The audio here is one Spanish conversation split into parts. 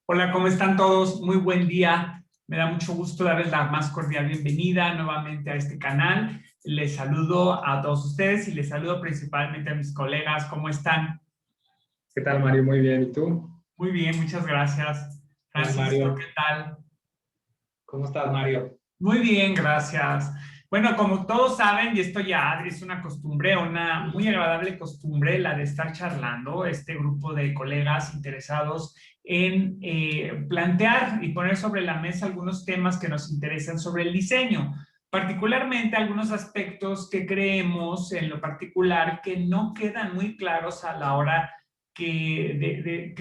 Hola, ¿cómo están todos? Muy buen día. Me da mucho gusto darles la más cordial bienvenida nuevamente a este canal. Les saludo a todos ustedes y les saludo principalmente a mis colegas. ¿Cómo están? ¿Qué tal, Mario? Muy bien. ¿Y tú? Muy bien, muchas gracias. ¿Qué tal, Francisco, ¿qué Mario? tal? ¿Cómo estás, Mario? Muy bien, gracias. Bueno, como todos saben, y esto ya es una costumbre, una muy agradable costumbre, la de estar charlando, este grupo de colegas interesados en plantear y poner sobre la mesa algunos temas que nos interesan sobre el diseño, particularmente algunos aspectos que creemos en lo particular que no quedan muy claros a la hora de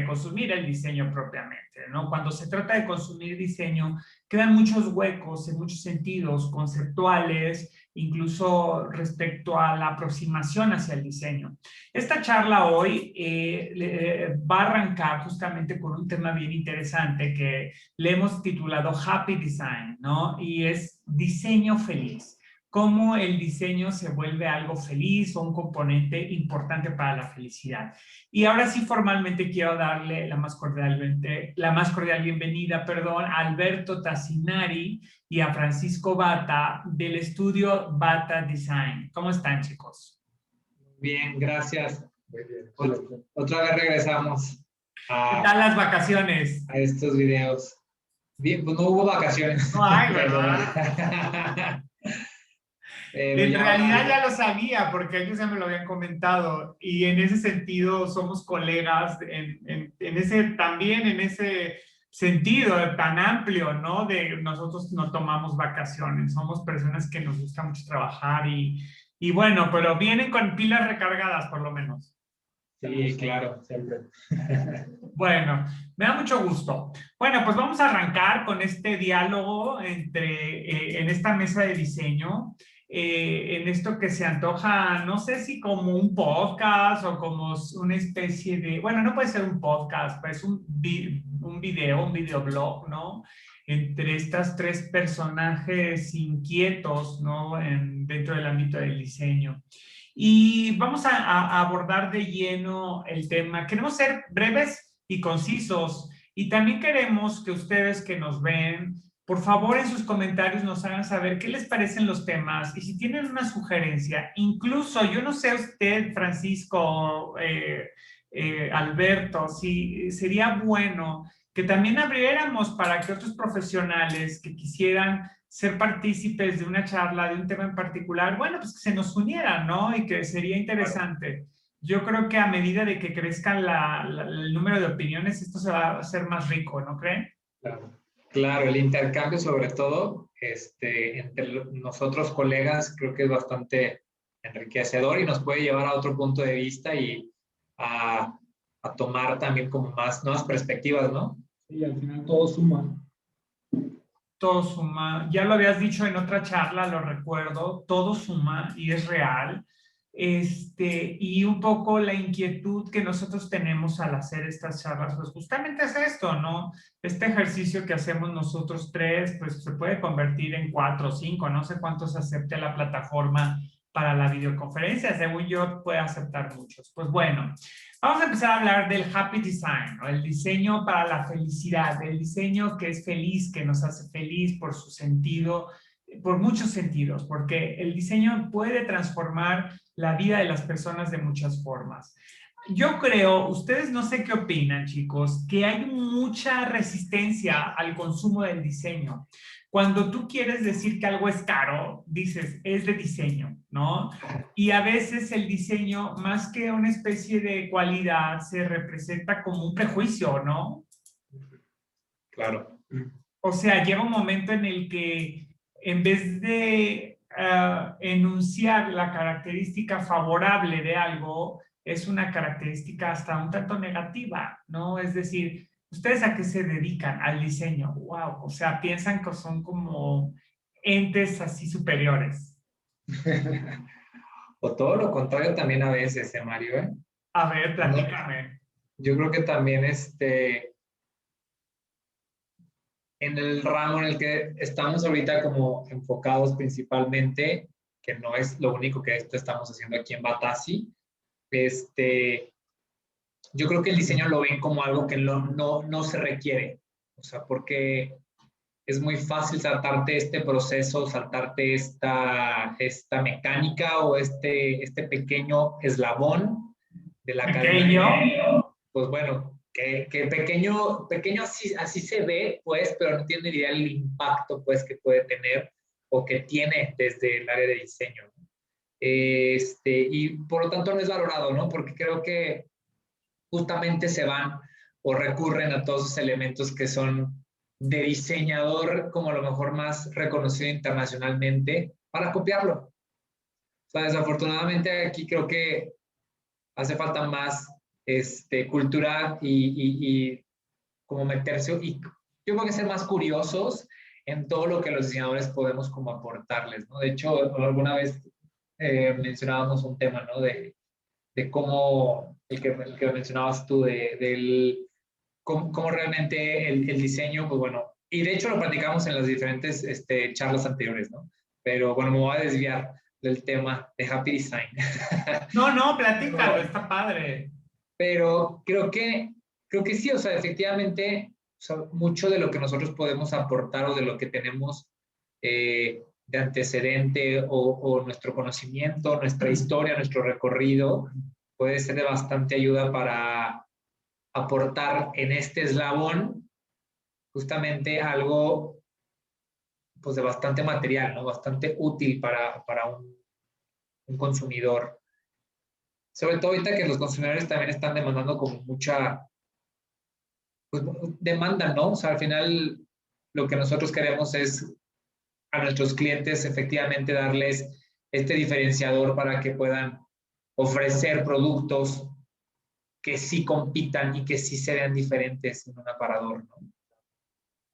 consumir el diseño propiamente, ¿no? Cuando se trata de consumir diseño, quedan muchos huecos en muchos sentidos conceptuales, incluso respecto a la aproximación hacia el diseño. Esta charla hoy va a arrancar justamente con un tema bien interesante que le hemos titulado Happy Design, ¿no? Y es diseño feliz, cómo el diseño se vuelve algo feliz o un componente importante para la felicidad. Y ahora sí formalmente quiero darle la más cordial bienvenida, perdón, a Alberto Tassinari y a Francisco Bata del estudio Bata Design. ¿Cómo están, chicos? Bien, gracias. Muy bien. Otra vez regresamos ¿Qué a, tal las vacaciones? a estos videos. Bien, pues no hubo vacaciones, No hay, pero, ¿verdad? pero En ya realidad va. ya lo sabía porque ellos ya me lo habían comentado y en ese sentido somos colegas en ese, también en ese sentido tan amplio, ¿no? De nosotros no tomamos vacaciones, somos personas que nos gusta mucho trabajar y bueno, pero vienen con pilas recargadas por lo menos. Sí, claro, siempre. Bueno, me da mucho gusto. Bueno, pues vamos a arrancar con este diálogo en esta mesa de diseño, en esto que se antoja, no sé si como un podcast o como una especie de, bueno, no puede ser un podcast, pues un video, un videoblog, ¿no? Entre estas tres personajes inquietos, ¿no? Dentro del ámbito del diseño. Y vamos a abordar de lleno el tema. Queremos ser breves y concisos y también queremos que ustedes que nos ven, por favor en sus comentarios nos hagan saber qué les parecen los temas y si tienen una sugerencia. Incluso, yo no sé usted, Francisco, Alberto, si sería bueno que también abriéramos para que otros profesionales que quisieran ser partícipes de una charla, de un tema en particular, bueno, pues que se nos unieran, ¿no? Y que sería Claro, interesante. Yo creo que a medida de que crezca el número de opiniones, esto se va a hacer más rico, ¿no creen? claro. Claro, el intercambio sobre todo, entre nosotros colegas, creo que es bastante enriquecedor y nos puede llevar a otro punto de vista y a, a tomar también como más nuevas perspectivas, ¿no? Sí, al final todo suma. Todo suma. Ya lo habías dicho en otra charla, lo recuerdo, todo suma y es real. Y un poco la inquietud que nosotros tenemos al hacer estas charlas, pues justamente es esto, ¿no? Este ejercicio que hacemos nosotros tres, pues se puede convertir en 4 o 5, no sé cuántos acepte la plataforma para la videoconferencia, según yo puede aceptar muchos. Pues bueno, vamos a empezar a hablar del happy design, ¿no? El diseño para la felicidad, el diseño que es feliz, que nos hace feliz por su sentido, por muchos sentidos, porque el diseño puede transformar la vida de las personas de muchas formas. Yo creo, ustedes no sé qué opinan, chicos, que hay mucha resistencia al consumo del diseño. Cuando tú quieres decir que algo es caro, dices, es de diseño, ¿no? Y a veces el diseño, más que una especie de cualidad, se representa como un prejuicio, ¿no? Claro. O sea, llega un momento en el que en vez de enunciar la característica favorable de algo, es una característica hasta un tanto negativa, ¿no? Es decir, ¿ustedes a qué se dedican? Al diseño. Wow, o sea, piensan que son como entes así superiores. O todo lo contrario también a veces, Mario, ¿eh? A ver, No, platícame. yo creo que también en el ramo en el que estamos ahorita como enfocados principalmente, que no es lo único que estamos haciendo aquí en Batasi, este, yo creo que el diseño lo ven como algo que no se requiere. O sea, porque es muy fácil saltarte este proceso, saltarte esta mecánica o este pequeño eslabón de la Pequeño. cadena. Pues bueno, que pequeño así se ve, pues, pero no tiene ni idea del impacto, pues, que puede tener o que tiene desde el área de diseño. Y por lo tanto no es valorado, ¿no? Porque creo que justamente se van o recurren a todos esos elementos que son de diseñador como a lo mejor más reconocido internacionalmente para copiarlo. O sea, desafortunadamente aquí creo que hace falta más cultura y como meterse, y yo creo que ser más curiosos en todo lo que los diseñadores podemos como aportarles, ¿no? De hecho, alguna vez mencionábamos un tema, ¿no? De cómo, el que mencionabas tú, cómo realmente el diseño, pues bueno, y de hecho lo platicamos en las diferentes charlas anteriores, ¿no? Pero bueno, me voy a desviar del tema de Happy Design. No, platícalo, está padre. Pero creo que sí, o sea, efectivamente, o sea, mucho de lo que nosotros podemos aportar o de lo que tenemos de antecedente o nuestro conocimiento, nuestra historia, nuestro recorrido, puede ser de bastante ayuda para aportar en este eslabón justamente algo pues de bastante material, ¿no? Bastante útil para un consumidor. Sobre todo ahorita que los consumidores también están demandando como mucha pues, demanda, ¿no? O sea, al final lo que nosotros queremos es a nuestros clientes efectivamente darles este diferenciador para que puedan ofrecer productos que sí compitan y que sí se vean diferentes en un aparador, ¿no?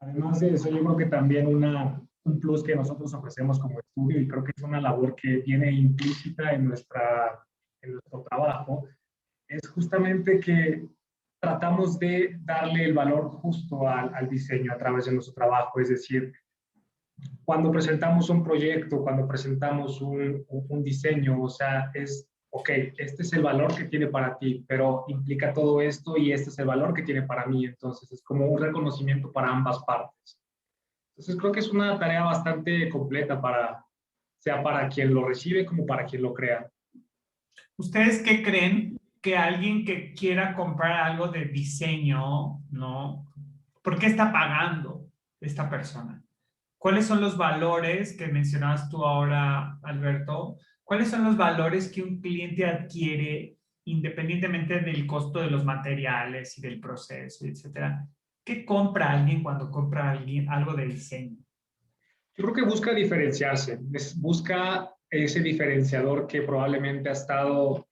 Además de eso, yo creo que también un plus que nosotros ofrecemos como estudio, y creo que es una labor que viene implícita en nuestro trabajo, es justamente que tratamos de darle el valor justo al diseño a través de nuestro trabajo. Es decir, cuando presentamos un proyecto, cuando presentamos un diseño, o sea, ok, este es el valor que tiene para ti, pero implica todo esto y este es el valor que tiene para mí. Entonces, es como un reconocimiento para ambas partes. Entonces, creo que es una tarea bastante completa sea para quien lo recibe como para quien lo crea. ¿Ustedes qué creen que alguien que quiera comprar algo de diseño, ¿no? ¿Por qué está pagando esta persona? ¿Cuáles son los valores que mencionabas tú ahora, Alberto? ¿Cuáles son los valores que un cliente adquiere independientemente del costo de los materiales y del proceso, etcétera? ¿Qué compra alguien cuando compra algo de diseño? Yo creo que busca diferenciarse, busca ese diferenciador que probablemente ha estado,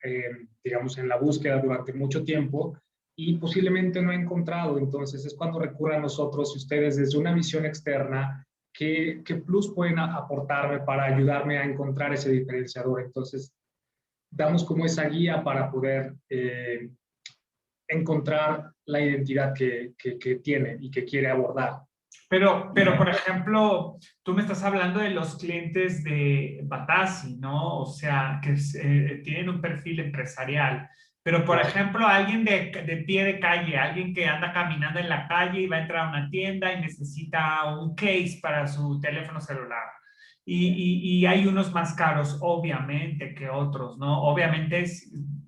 digamos, en la búsqueda durante mucho tiempo y posiblemente no ha encontrado. Entonces es cuando recurre a nosotros y ustedes desde una visión externa, ¿qué plus pueden aportarme para ayudarme a encontrar ese diferenciador? Entonces damos como esa guía para poder encontrar la identidad que tiene y que quiere abordar. Pero, por ejemplo, tú me estás hablando de los clientes de Batasi, ¿no? O sea, que tienen un perfil empresarial. Pero, por ejemplo, alguien de pie de calle, alguien que anda caminando en la calle y va a entrar a una tienda y necesita un case para su teléfono celular. Y hay unos más caros, obviamente, que otros, ¿no? Obviamente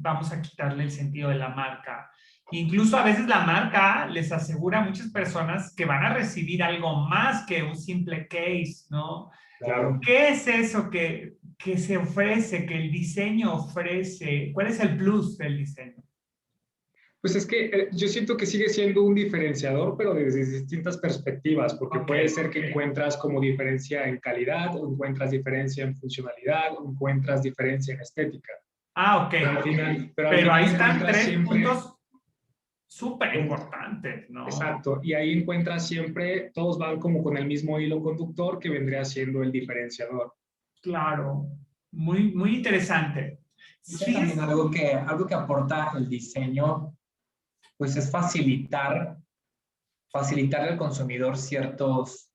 vamos a quitarle el sentido de la marca. Incluso a veces la marca les asegura a muchas personas que van a recibir algo más que un simple case, ¿no? Claro. ¿Qué es eso que se ofrece, que el diseño ofrece? ¿Cuál es el plus del diseño? Pues es que yo siento que sigue siendo un diferenciador, pero desde distintas perspectivas, porque puede ser que encuentras como diferencia en calidad, o encuentras diferencia en funcionalidad, o encuentras diferencia en estética. Ah, ok. Pero ahí están tres puntos súper importantes, ¿no? Exacto, y ahí encuentras siempre, todos van como con el mismo hilo conductor que vendría siendo el diferenciador. Claro, muy, muy interesante. Sí, también algo que aporta el diseño, pues es facilitarle al consumidor ciertos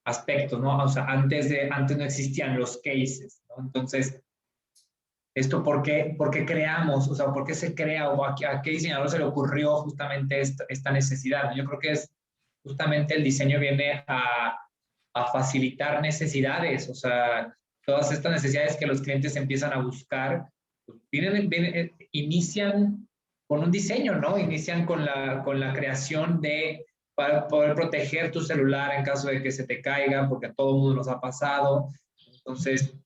aspectos, ¿no? O sea, antes no existían los cases, ¿no? Entonces, esto por qué creamos, o sea, por qué se crea o a qué diseñador se le ocurrió justamente esta necesidad, ¿no? Yo creo que es justamente el diseño viene a facilitar necesidades, o sea, todas estas necesidades que los clientes empiezan a buscar, pues, inician con un diseño, ¿no? Inician con la creación para poder proteger tu celular en caso de que se te caiga, porque a todo el mundo nos ha pasado. Entonces,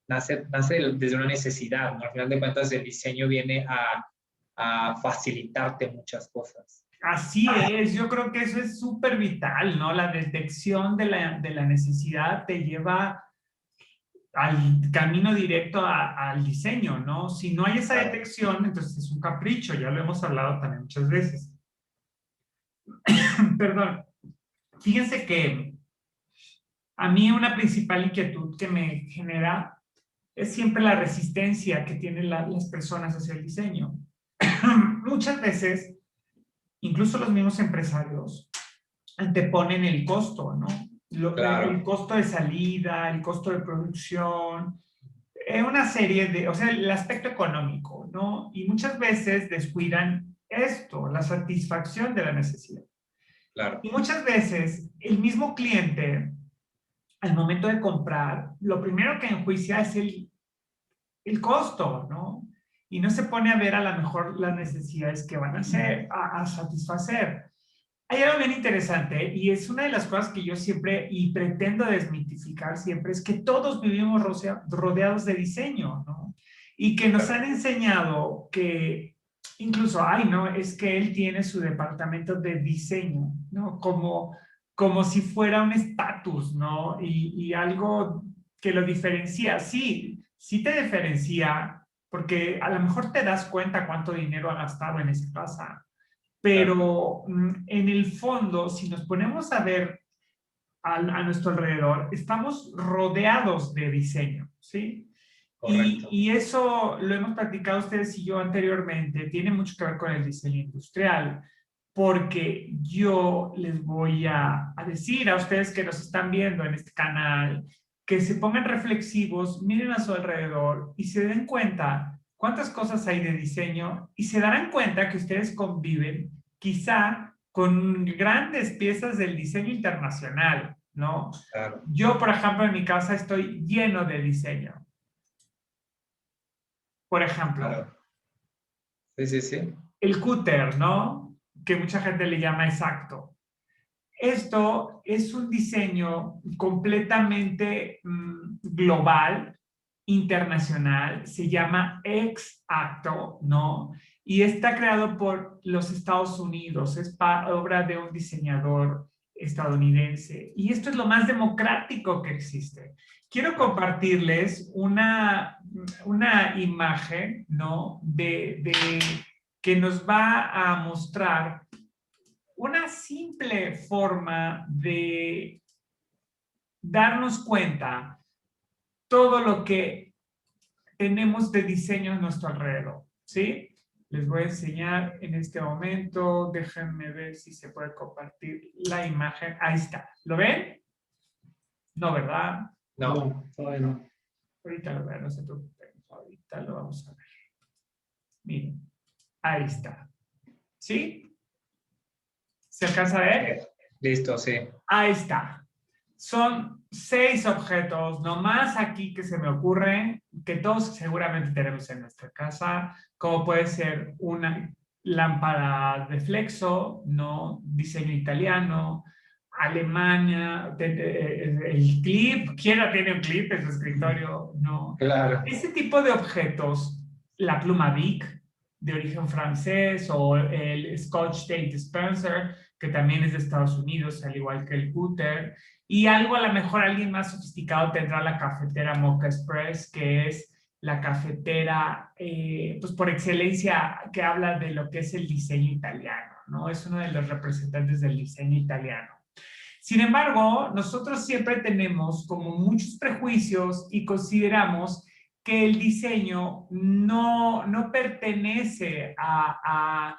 nace desde una necesidad, ¿no? Al final de cuentas, el diseño viene a facilitarte muchas cosas. Así es, yo creo que eso es súper vital, ¿no? La detección de la necesidad te lleva al camino directo al diseño, ¿no? Si no hay esa detección, entonces es un capricho, ya lo hemos hablado también muchas veces. Perdón. Fíjense que a mí una principal inquietud que me genera es siempre la resistencia que tienen las personas hacia el diseño. Muchas veces, incluso los mismos empresarios anteponen el costo, ¿no? Claro. El costo de salida, el costo de producción, una serie de, o sea, el aspecto económico, ¿no? Y muchas veces descuidan esto, la satisfacción de la necesidad. Claro. Y muchas veces el mismo cliente, al momento de comprar, lo primero que enjuicia es el costo, ¿no? Y no se pone a ver a lo mejor las necesidades que van a satisfacer. Hay algo bien interesante y es una de las cosas que yo siempre y pretendo desmitificar siempre, es que todos vivimos rodeados de diseño, ¿no? Y que nos han enseñado que incluso, ¿no? Es que él tiene su departamento de diseño, ¿no? Como si fuera un estatus, ¿no? Y algo que lo diferencia. Sí, sí te diferencia, porque a lo mejor te das cuenta cuánto dinero ha gastado en esa casa, pero en el fondo, si nos ponemos a ver a nuestro alrededor, estamos rodeados de diseño, ¿sí? Y eso lo hemos platicado ustedes y yo anteriormente, tiene mucho que ver con el diseño industrial, porque yo les voy a decir a ustedes que nos están viendo en este canal, que se pongan reflexivos, miren a su alrededor y se den cuenta cuántas cosas hay de diseño y se darán cuenta que ustedes conviven quizá con grandes piezas del diseño internacional, ¿no? Claro. Yo, por ejemplo, en mi casa estoy lleno de diseño. Por ejemplo, Claro. Sí. el cúter, ¿no? Que mucha gente le llama exacto. Esto es un diseño completamente global, internacional, se llama Exacto, ¿no? Y está creado por los Estados Unidos, es obra de un diseñador estadounidense. Y esto es lo más democrático que existe. Quiero compartirles una imagen, ¿no? Que nos va a mostrar una simple forma de darnos cuenta todo lo que tenemos de diseño a nuestro alrededor, ¿sí? Les voy a enseñar en este momento, déjenme ver si se puede compartir la imagen. Ahí está, ¿lo ven? No, ¿verdad? No, todavía no. Ahorita lo vean, no se preocupen, ahorita lo vamos a ver. Miren, ahí está, ¿sí? ¿Se alcanza a ver? Listo, sí. Ahí está. Son 6 objetos, nomás aquí que se me ocurren, que todos seguramente tenemos en nuestra casa, como puede ser una lámpara de flexo, ¿no? Diseño italiano, Alemania, el clip, ¿quién no tiene un clip en su escritorio? No. Claro. Ese tipo de objetos, la pluma Bic, de origen francés, o el Scotch Tape Dispenser, que también es de Estados Unidos, al igual que el cúter, y algo a lo mejor alguien más sofisticado tendrá la cafetera Mocha Express, que es la cafetera, pues por excelencia, que habla de lo que es el diseño italiano, ¿no? Es uno de los representantes del diseño italiano. Sin embargo, nosotros siempre tenemos como muchos prejuicios y consideramos que el diseño no pertenece a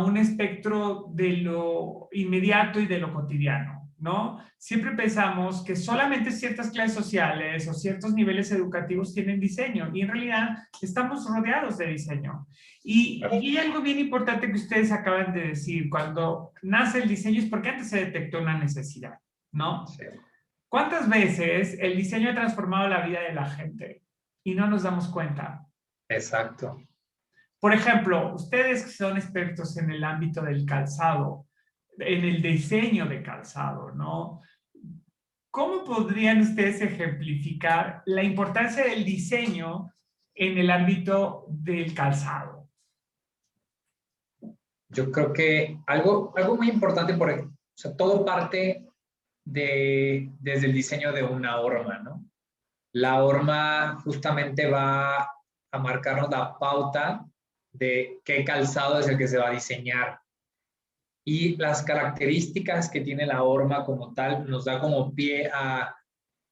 un espectro de lo inmediato y de lo cotidiano. ¿no? Siempre pensamos que solamente ciertas clases sociales o ciertos niveles educativos tienen diseño y en realidad estamos rodeados de diseño. Y hay algo bien importante que ustedes acaban de decir, cuando nace el diseño es porque antes se detectó una necesidad, ¿no? Sí. ¿Cuántas veces el diseño ha transformado la vida de la gente y no nos damos cuenta? Exacto. Por ejemplo, ustedes que son expertos en el ámbito del calzado, en el diseño de calzado, ¿no? ¿Cómo podrían ustedes ejemplificar la importancia del diseño en el ámbito del calzado? Yo creo que algo muy importante, o sea, todo parte desde el diseño de una horma, ¿no? La horma justamente va a marcarnos la pauta de qué calzado es el que se va a diseñar. Y las características que tiene la horma como tal nos da como pie a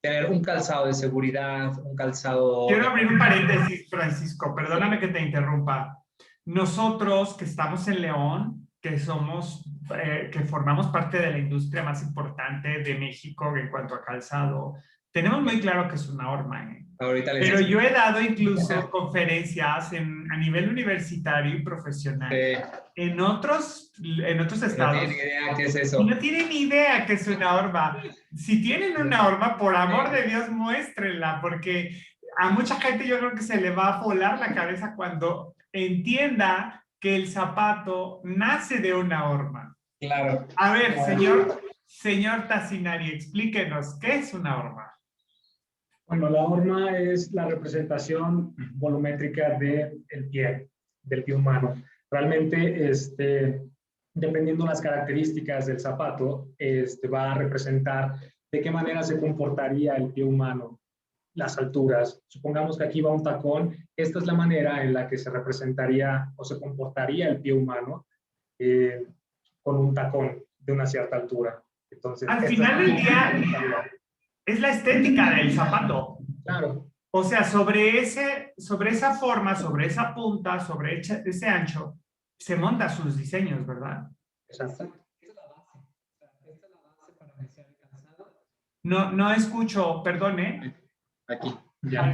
tener un calzado de seguridad, un calzado... Quiero abrir un paréntesis, Francisco, perdóname que te interrumpa. Nosotros que estamos en León, que formamos parte de la industria más importante de México en cuanto a calzado, tenemos muy claro que es una horma, ¿eh? Ahorita les Pero explico. yo he dado incluso conferencias a nivel universitario y profesional en otros estados. No tienen idea qué es eso. Y no tienen ni idea que es una horma. Si tienen una horma, por amor de Dios, muéstrenla, porque a mucha gente yo creo que se le va a volar la cabeza cuando entienda que el zapato nace de una horma. Claro. A ver, señor Tassinari, explíquenos, ¿qué es una horma? Bueno, la horma es la representación volumétrica del pie humano. Realmente, dependiendo de las características del zapato, va a representar de qué manera se comportaría el pie humano, las alturas. Supongamos que aquí va un tacón, esta es la manera en la que se representaría o se comportaría el pie humano con un tacón de una cierta altura. Entonces, al final del día, es la estética del zapato. Claro. O sea, sobre esa forma, sobre esa punta, sobre ese ancho, se montan sus diseños, ¿verdad? Exacto. Esta es la base. Esta es la base para iniciar el calzado. No escucho, perdone. Aquí, ya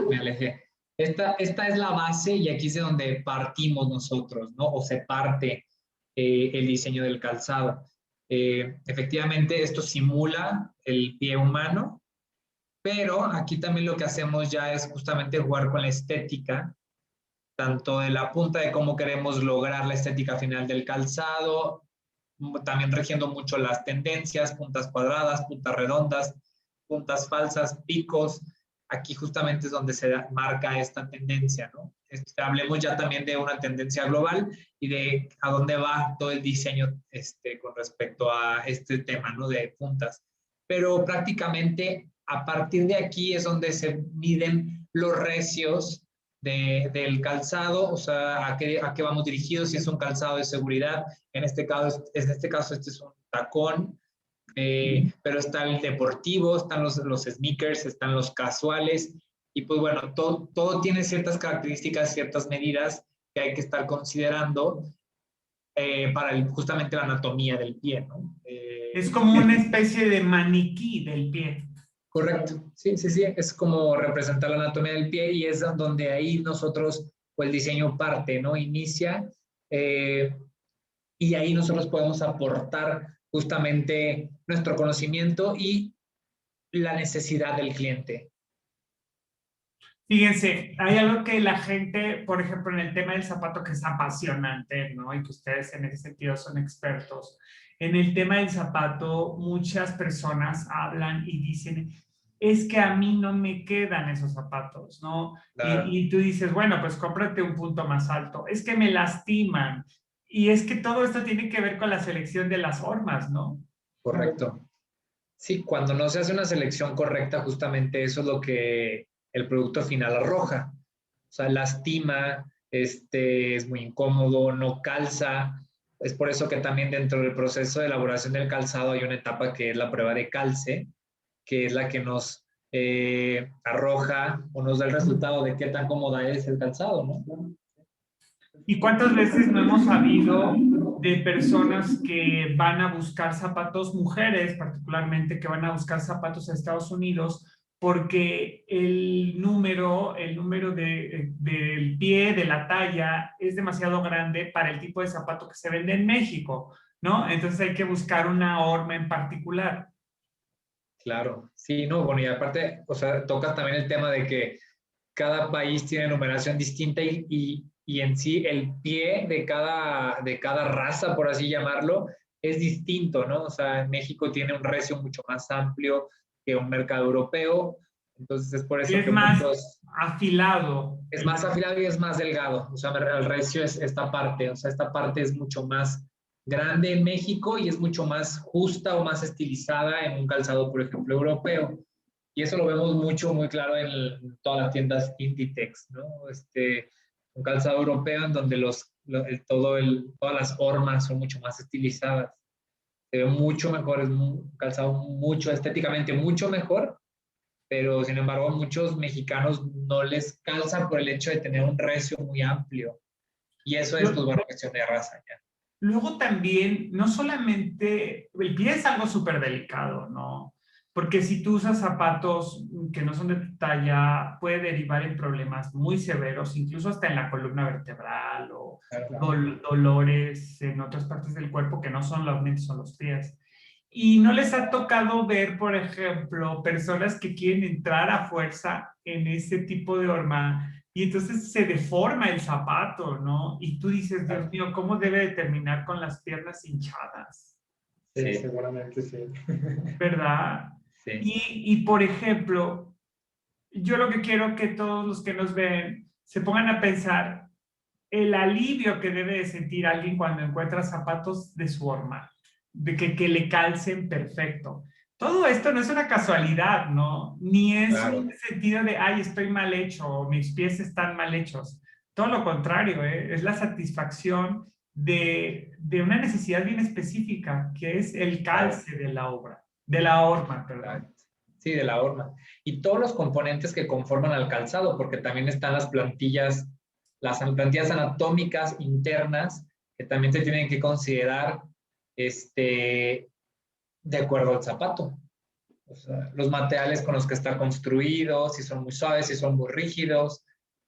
me alejé. Esta es la base y aquí es de donde partimos nosotros, ¿no? O se parte el diseño del calzado. Efectivamente, esto simula el pie humano, pero aquí también lo que hacemos ya es justamente jugar con la estética, tanto de la punta de cómo queremos lograr la estética final del calzado, también rigiendo mucho las tendencias, puntas cuadradas, puntas redondas, puntas falsas, picos. Aquí justamente es donde se marca esta tendencia, ¿no? Hablemos ya también de una tendencia global y de a dónde va todo el diseño con respecto a este tema, ¿no? De puntas. Pero prácticamente a partir de aquí es donde se miden los recios del calzado, o sea, a qué vamos dirigidos, si es un calzado de seguridad, en este caso este es un tacón, pero está el deportivo, están los sneakers, están los casuales, y pues bueno, todo tiene ciertas características, ciertas medidas que hay que estar considerando para justamente la anatomía del pie, ¿no? Es como una especie de maniquí del pie. Correcto, sí, es como representar la anatomía del pie y es donde ahí nosotros, pues el diseño parte, ¿no? Inicia y ahí nosotros podemos aportar justamente nuestro conocimiento y la necesidad del cliente. Fíjense, hay algo que la gente, por ejemplo, en el tema del zapato que es apasionante, ¿no? Y que ustedes en ese sentido son expertos. En el tema del zapato, muchas personas hablan y dicen, es que a mí no me quedan esos zapatos, ¿no? Claro. Y tú dices, bueno, pues cómprate un punto más alto. Es que me lastiman. Y es que todo esto tiene que ver con la selección de las formas, ¿no? Correcto. Sí, cuando no se hace una selección correcta, justamente eso es lo que el producto final arroja. O sea, lastima, es muy incómodo, no calza. Es por eso que también dentro del proceso de elaboración del calzado hay una etapa que es la prueba de calce, que es la que nos arroja o nos da el resultado de qué tan cómoda es el calzado, ¿no? ¿Y cuántas veces no hemos sabido de personas que van a buscar zapatos, mujeres particularmente, que van a buscar zapatos a Estados Unidos, porque el número del pie, de la talla, es demasiado grande para el tipo de zapato que se vende en México, ¿no? Entonces hay que buscar una horma en particular. Claro, sí, no, bueno, y aparte, o sea, tocas también el tema de que cada país tiene numeración distinta y en sí el pie de cada raza, por así llamarlo, es distinto, ¿no? O sea, México tiene un recio mucho más amplio que un mercado europeo, entonces es por eso Es que más muchos... afilado. Es más afilado y es más delgado, o sea, el recio es esta parte, o sea, esta parte es mucho más grande en México y es mucho más justa o más estilizada en un calzado, por ejemplo, europeo. Y eso lo vemos mucho, muy claro en todas las tiendas Inditex, ¿no? Un calzado europeo en donde todas las hormas son mucho más estilizadas. Se ve mucho mejor, es un calzado mucho estéticamente mucho mejor, pero sin embargo a muchos mexicanos no les calza por el hecho de tener un recio muy amplio. Y eso es, pues bueno, cuestión de raza ya. Luego también, no solamente, el pie es algo súper delicado, ¿no? Porque si tú usas zapatos que no son de tu talla, puede derivar en problemas muy severos, incluso hasta en la columna vertebral o dolores en otras partes del cuerpo que no son los mentes, son los pies. Y no les ha tocado ver, por ejemplo, personas que quieren entrar a fuerza en ese tipo de horma y entonces se deforma el zapato, ¿no? Y tú dices, Dios mío, ¿cómo debe de terminar con las piernas hinchadas? Sí, seguramente sí. ¿Verdad? Sí. Y por ejemplo, yo lo que quiero que todos los que nos ven se pongan a pensar el alivio que debe de sentir alguien cuando encuentra zapatos de su horma, de que le calcen perfecto. Todo esto no es una casualidad, ¿no? Ni es un sentido de, ay, estoy mal hecho o mis pies están mal hechos. Todo lo contrario, ¿eh? Es la satisfacción de una necesidad bien específica, que es el calce de la obra, de la horma, perdón. Sí, de la horma. Y todos los componentes que conforman al calzado, porque también están las plantillas anatómicas internas que también se tienen que considerar de acuerdo al zapato. O sea, los materiales con los que está construido, si son muy suaves, si son muy rígidos,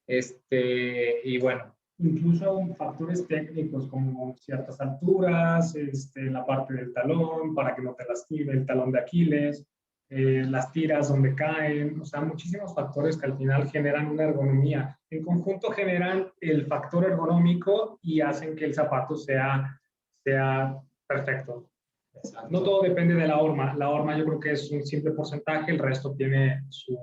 y bueno. Incluso factores técnicos como ciertas alturas, la parte del talón para que no te lastime, el talón de Aquiles, las tiras donde caen, o sea, muchísimos factores que al final generan una ergonomía. En conjunto generan el factor ergonómico y hacen que el zapato sea perfecto. Exacto. No todo depende de la horma. La horma yo creo que es un simple porcentaje, el resto tiene su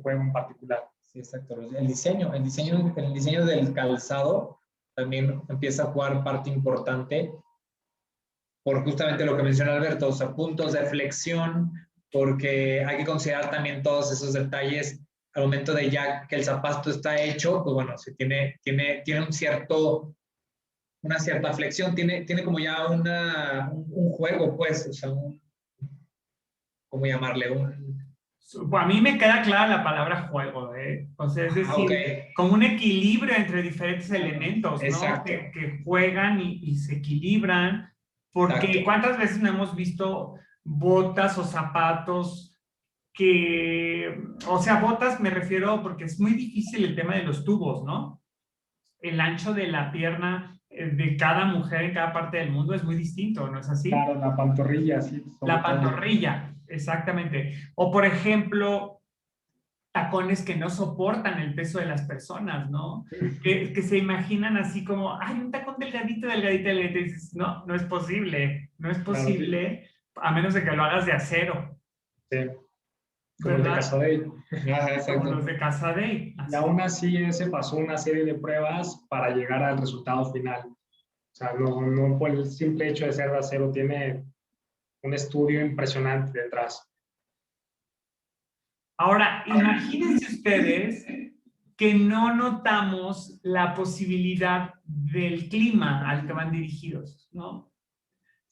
juego en particular. Sí, exacto. El diseño del calzado también empieza a jugar parte importante por justamente lo que menciona Alberto, o sea, puntos de flexión, porque hay que considerar también todos esos detalles al momento de ya que el zapato está hecho, pues bueno, se tiene una cierta flexión, tiene como ya un juego, pues, o sea, ¿cómo llamarle? A mí me queda clara la palabra juego, ¿eh? O sea, es decir, como un equilibrio entre diferentes elementos, ¿no? Que juegan y se equilibran, porque ¿cuántas veces no hemos visto botas o zapatos o sea, botas me refiero porque es muy difícil el tema de los tubos, ¿no? El ancho de la pierna de cada mujer en cada parte del mundo es muy distinto, ¿no es así? Claro, la pantorrilla, sí. La pantorrilla, exactamente. O por ejemplo, tacones que no soportan el peso de las personas, ¿no? Que se imaginan así como, ay, un tacón delgadito, delgadito, delgadito. Y dices, no, no es posible, no es posible, claro, a menos de que lo hagas de acero. Sí. Como los de Casadei. Como los de Casadei. Y aún así se pasó una serie de pruebas para llegar al resultado final. O sea, no por el simple hecho de ser de acero, tiene un estudio impresionante detrás. Ahora, imagínense ustedes que no notamos la posibilidad del clima al que van dirigidos, ¿no?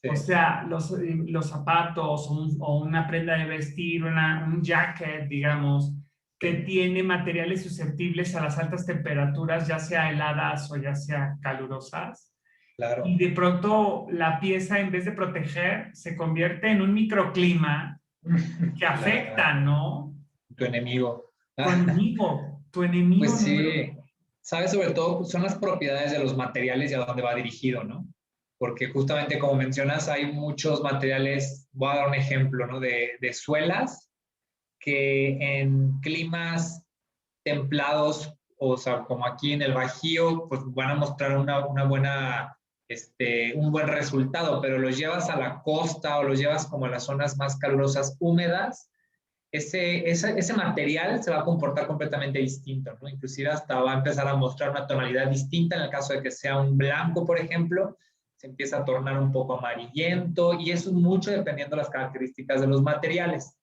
Sí. O sea, los zapatos o una prenda de vestir, un jacket, digamos, que tiene materiales susceptibles a las altas temperaturas, ya sea heladas o ya sea calurosas. Claro. Y de pronto la pieza, en vez de proteger, se convierte en un microclima que afecta, ¿no? Tu enemigo. Tu enemigo Pues número. sí, sabes, sobre todo son las propiedades de los materiales y a dónde va dirigido, ¿no? Porque justamente como mencionas, hay muchos materiales, voy a dar un ejemplo, ¿no? De suelas que en climas templados, o sea, como aquí en el Bajío, pues van a mostrar una buena, un buen resultado, pero los llevas a la costa o los llevas como a las zonas más calurosas, húmedas, ese material se va a comportar completamente distinto, ¿no? Inclusive hasta va a empezar a mostrar una tonalidad distinta en el caso de que sea un blanco, por ejemplo, se empieza a tornar un poco amarillento y eso mucho dependiendo de las características de los materiales.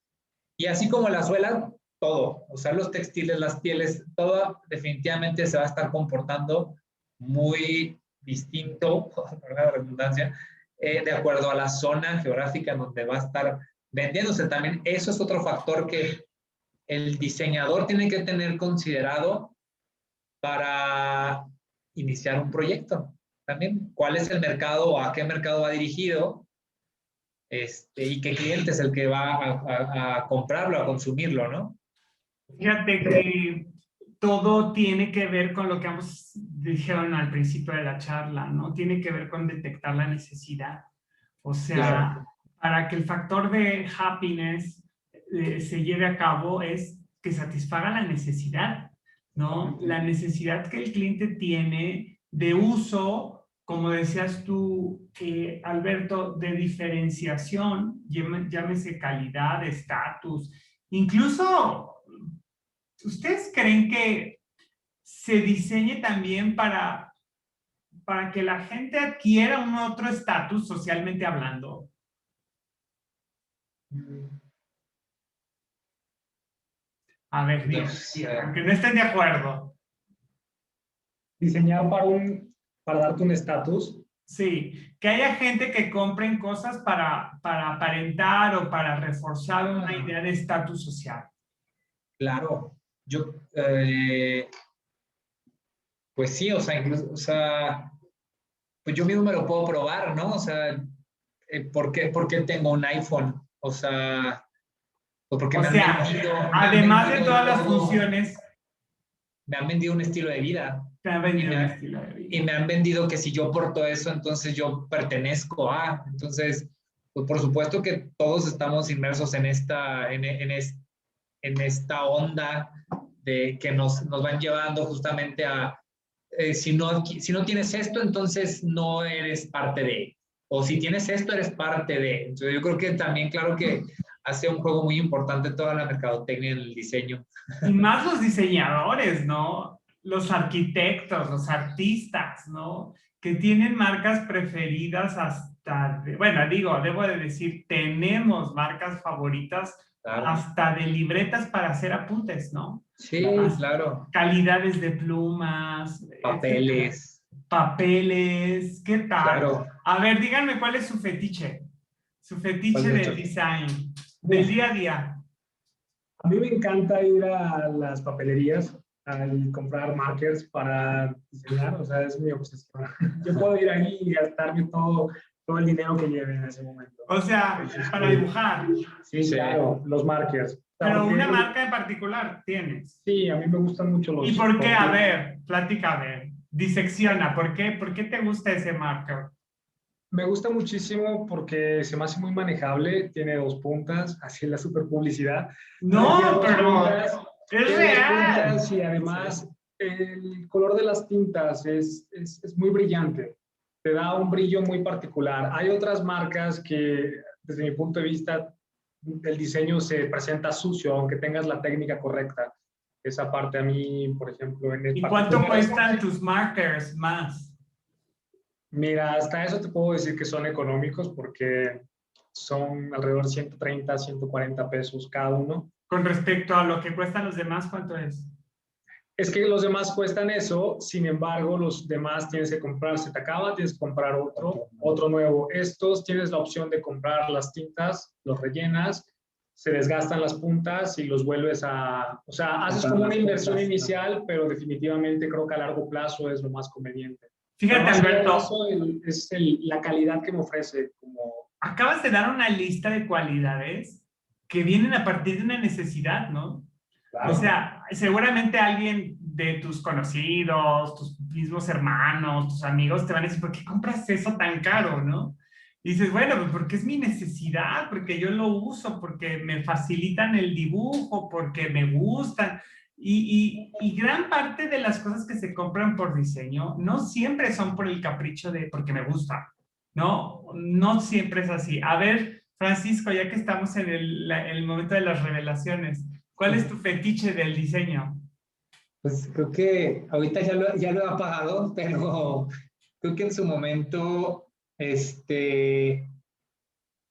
Y así como la suela, todo, o sea, los textiles, las pieles, todo definitivamente se va a estar comportando muy distinto, por la redundancia, de acuerdo a la zona geográfica en donde va a estar vendiéndose. También eso es otro factor que el diseñador tiene que tener considerado para iniciar un proyecto. También cuál es el mercado o a qué mercado va dirigido y qué cliente es el que va a comprarlo, a consumirlo, ¿no? Fíjate que todo tiene que ver con lo que ambos dijeron al principio de la charla, ¿no? Tiene que ver con detectar la necesidad. O sea, Claro. para que el factor de happiness se lleve a cabo es que satisfaga la necesidad, ¿no? La necesidad que el cliente tiene de uso, como decías tú, Alberto, de diferenciación, llámese calidad, estatus, incluso, ¿ustedes creen que se diseñe también para que la gente adquiera un otro estatus socialmente hablando? A ver, No dime, sé. aunque no estén de acuerdo. Diseñar para darte un estatus. Sí, que haya gente que compren cosas para aparentar o para reforzar una idea de estatus social. Claro, yo, pues sí, o sea, incluso, o sea, pues yo mismo me lo puedo probar, ¿no? O sea, por qué tengo un iPhone? O sea, o porque O me han sea, vendido, además de todas las funciones, me han vendido un estilo de vida. te han vendido un estilo de Y vida. me han vendido que si yo porto eso, entonces yo pertenezco a. Entonces, pues por supuesto que todos estamos inmersos en esta onda de que nos van llevando justamente a, si no tienes esto, entonces no eres parte de. O si tienes esto, eres parte de. Entonces, yo creo que también, claro que hace un juego muy importante toda la mercadotecnia en el diseño. Y más los diseñadores, ¿no? Los arquitectos, los artistas, ¿no? Que tienen marcas preferidas hasta, bueno, debo de decir, tenemos marcas favoritas Claro. hasta de libretas para hacer apuntes, ¿no? Sí, claro. Calidades de plumas, Papeles. Papeles, ¿qué tal? Claro. A ver, díganme cuál es su fetiche del design, del día a día. A mí me encanta ir a las papelerías y comprar markers para diseñar, o sea, es mi obsesión. Yo puedo ir ahí y gastarme todo el dinero que lleve en ese momento. O sea, para dibujar. Sí, claro, los markers. Pero una marca en particular tienes. Sí, a mí me gustan mucho los... ¿Y por qué? A ver, platica, a ver, disecciona, ¿por qué te gusta ese marker? Me gusta muchísimo porque se me hace muy manejable, tiene 2 puntas, así es la super publicidad. No, pero es real. Y además el color de las tintas es muy brillante, te da un brillo muy particular. Hay otras marcas que desde mi punto de vista el diseño se presenta sucio, aunque tengas la técnica correcta. Esa parte a mí, por ejemplo... ¿Y cuánto cuestan tus markers más? Mira, hasta eso te puedo decir que son económicos porque son alrededor de 130, 140 pesos cada uno. Con respecto a lo que cuestan los demás, ¿cuánto es? Es que los demás cuestan eso, sin embargo, los demás tienes que comprar, se te acaba, tienes que comprar otro nuevo. Estos tienes la opción de comprar las tintas, los rellenas, se desgastan las puntas y los vuelves a... O sea, haces como una inversión inicial, pero definitivamente creo que a largo plazo es lo más conveniente. Fíjate, Más allá de Alberto, eso, la calidad que me ofrece. Como, acabas de dar una lista de cualidades que vienen a partir de una necesidad, ¿no? O claro, sea, seguramente alguien de tus conocidos, tus mismos hermanos, tus amigos te van a decir, ¿por qué compras eso tan caro, no? Y dices, bueno, pues porque es mi necesidad, porque yo lo uso, porque me facilitan el dibujo, porque me gustan. Y gran parte de las cosas que se compran por diseño no siempre son por el capricho de porque me gusta, ¿no? No siempre es así. A ver, Francisco, ya que estamos en el momento de las revelaciones, ¿cuál es tu fetiche del diseño? Pues creo que ahorita ya lo he apagado, pero creo que en su momento,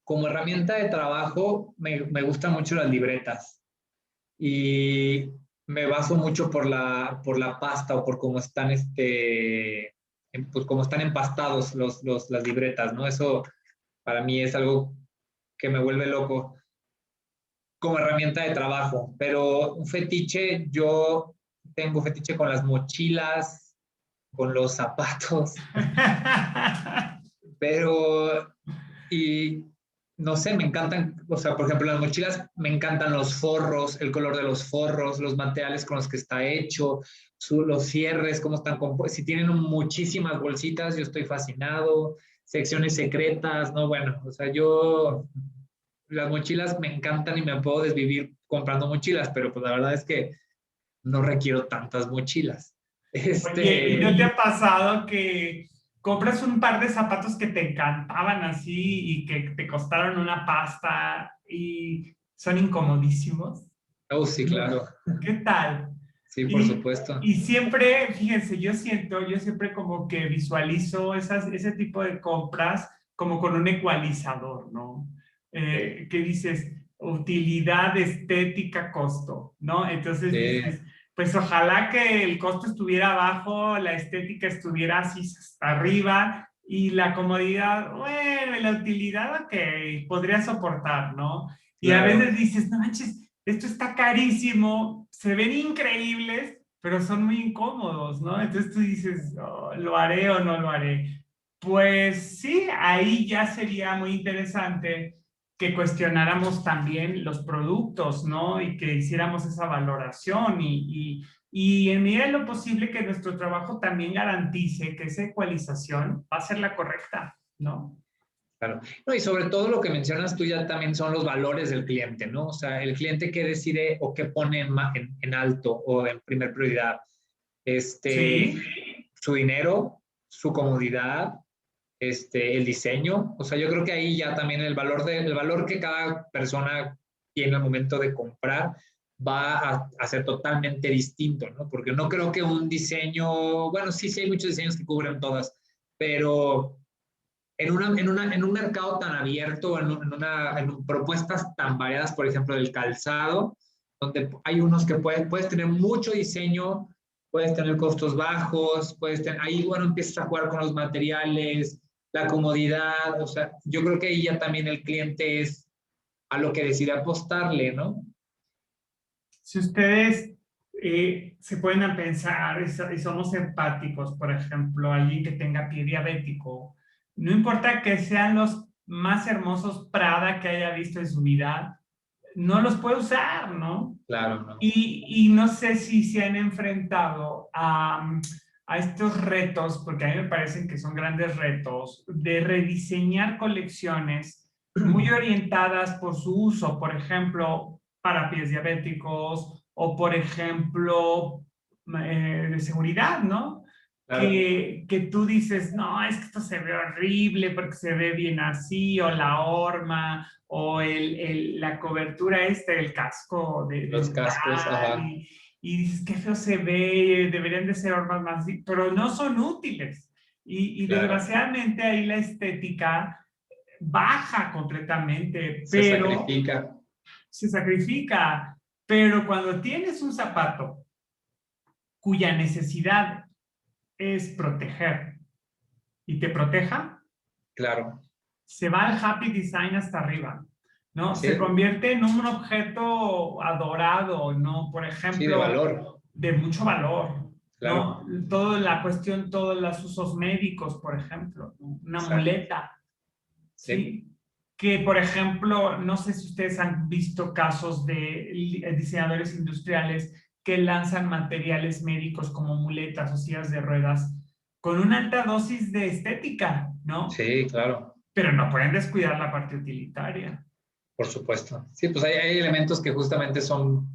como herramienta de trabajo, me gustan mucho las libretas y me baso mucho por la pasta o por cómo están, pues cómo están empastados las libretas, ¿no? Eso para mí es algo que me vuelve loco como herramienta de trabajo, pero un fetiche, yo tengo fetiche con las mochilas, con los zapatos, pero, y no sé, me encantan, o sea, por ejemplo, las mochilas, me encantan los forros, el color de los forros, los materiales con los que está hecho, los cierres, cómo están compuestos, si tienen muchísimas bolsitas, yo estoy fascinado, secciones secretas, no, bueno, o sea, las mochilas me encantan y me puedo desvivir comprando mochilas, pero pues la verdad es que no requiero tantas mochilas. Oye, ¿y no te ha pasado que compras un par de zapatos que te encantaban así y que te costaron una pasta y son incomodísimos? Oh, sí, claro. ¿Qué tal? Sí, por Y, supuesto. y siempre, fíjense, yo siempre como que visualizo ese tipo de compras como con un ecualizador, ¿no? Sí, Que dices, utilidad, estética, costo, ¿no? Entonces sí, dices, pues ojalá que el costo estuviera abajo, la estética estuviera así hasta arriba y la comodidad, bueno, y la utilidad, ok, podría soportar, ¿no? Y a claro. veces dices, no manches, esto está carísimo, se ven increíbles, pero son muy incómodos, ¿no? Entonces tú dices, oh, ¿lo haré o no lo haré? Pues sí, ahí ya sería muy interesante que cuestionáramos también los productos, ¿no? Y que hiciéramos esa valoración y en medida de lo posible que nuestro trabajo también garantice que esa ecualización va a ser la correcta, ¿no? Claro. No, y sobre todo lo que mencionas tú ya también son los valores del cliente, ¿no? O sea, el cliente que decide o que pone en alto o en primer prioridad, este, Sí, su dinero, su comodidad, el diseño. O sea, yo creo que ahí ya también el valor que cada persona tiene al momento de comprar va a ser totalmente distinto, ¿no? Porque no creo que un diseño, bueno, sí, sí hay muchos diseños que cubren todas, pero en un mercado tan abierto, en propuestas tan variadas, por ejemplo, del calzado, donde hay unos que puedes tener mucho diseño, puedes tener costos bajos, ahí, bueno, empiezas a jugar con los materiales, la comodidad, o sea, yo creo que ahí ya también el cliente es a lo que decide apostarle, ¿no? si ustedes se pueden a pensar y somos empáticos, por ejemplo, alguien que tenga pie diabético, no importa que sean los más hermosos Prada que haya visto en su vida, no los puede usar, ¿no? Claro, ¿no? Y no sé si se han enfrentado a estos retos, porque a mí me parecen que son grandes retos, de rediseñar colecciones muy orientadas por su uso, por ejemplo, para pies diabéticos o, por ejemplo, de seguridad, ¿no? Claro, Que tú dices, no, es que esto se ve horrible porque se ve bien así, o la horma, o la cobertura el casco los cascos, dental, ajá, y dices, qué feo se ve, deberían de ser hormas más, pero no son útiles. Y claro, desgraciadamente ahí la estética baja completamente, se pero sacrifica, se sacrifica. Pero cuando tienes un zapato cuya necesidad es proteger y te proteja, claro, se va al happy design hasta arriba, ¿no? Se sí, convierte en un objeto adorado, ¿no? Por sí, de ejemplo, valor, de mucho valor. Claro. ¿no? Toda la cuestión, todos los usos médicos, por ejemplo, ¿no? Una Exacto. muleta, Sí. ¿sí? Que, por ejemplo, no sé si ustedes han visto casos de diseñadores industriales que lanzan materiales médicos como muletas o sillas de ruedas con una alta dosis de estética, ¿no? Sí, claro. Pero no pueden descuidar la parte utilitaria. Por supuesto. Sí, pues hay elementos que justamente son,